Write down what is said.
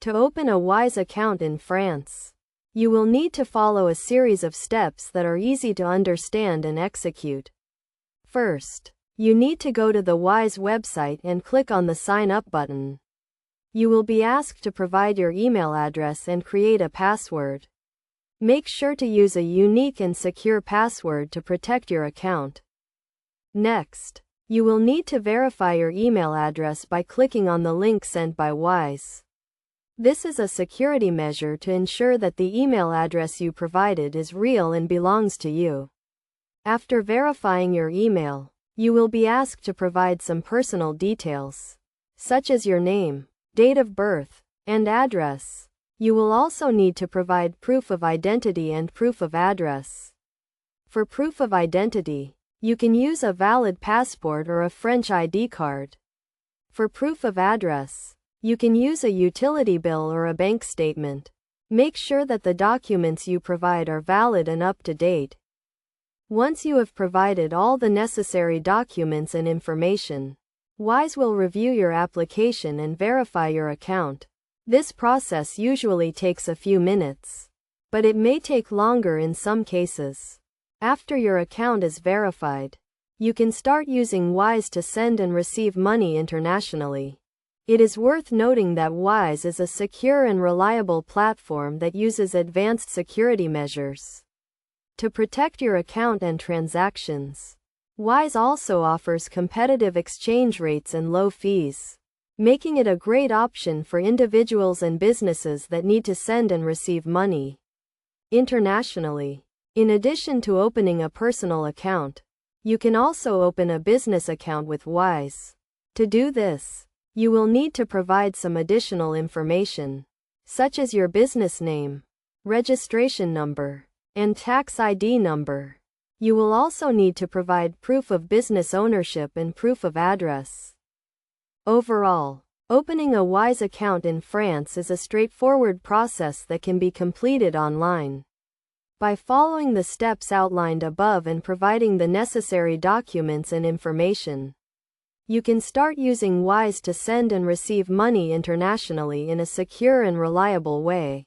To open a Wise account in France, you will need to follow a series of steps that are easy to understand and execute. First, you need to go to the Wise website and click on the Sign Up button. You will be asked to provide your email address and create a password. Make sure to use a unique and secure password to protect your account. Next, you will need to verify your email address by clicking on the link sent by Wise. This is a security measure to ensure that the email address you provided is real and belongs to you. After verifying your email, you will be asked to provide some personal details, such as your name, date of birth, and address. You will also need to provide proof of identity and proof of address. For proof of identity, you can use a valid passport or a French ID card. For proof of address, you can use a utility bill or a bank statement. Make sure that the documents you provide are valid and up to date. Once you have provided all the necessary documents and information, Wise will review your application and verify your account. This process usually takes a few minutes, but it may take longer in some cases. After your account is verified, you can start using Wise to send and receive money internationally. It is worth noting that Wise is a secure and reliable platform that uses advanced security measures to protect your account and transactions. Wise also offers competitive exchange rates and low fees, making it a great option for individuals and businesses that need to send and receive money internationally. In addition to opening a personal account, you can also open a business account with Wise. To do this, you will need to provide some additional information, such as your business name, registration number, and tax ID number. You will also need to provide proof of business ownership and proof of address. Overall, opening a Wise account in France is a straightforward process that can be completed online. By following the steps outlined above and providing the necessary documents and information, you can start using Wise to send and receive money internationally in a secure and reliable way.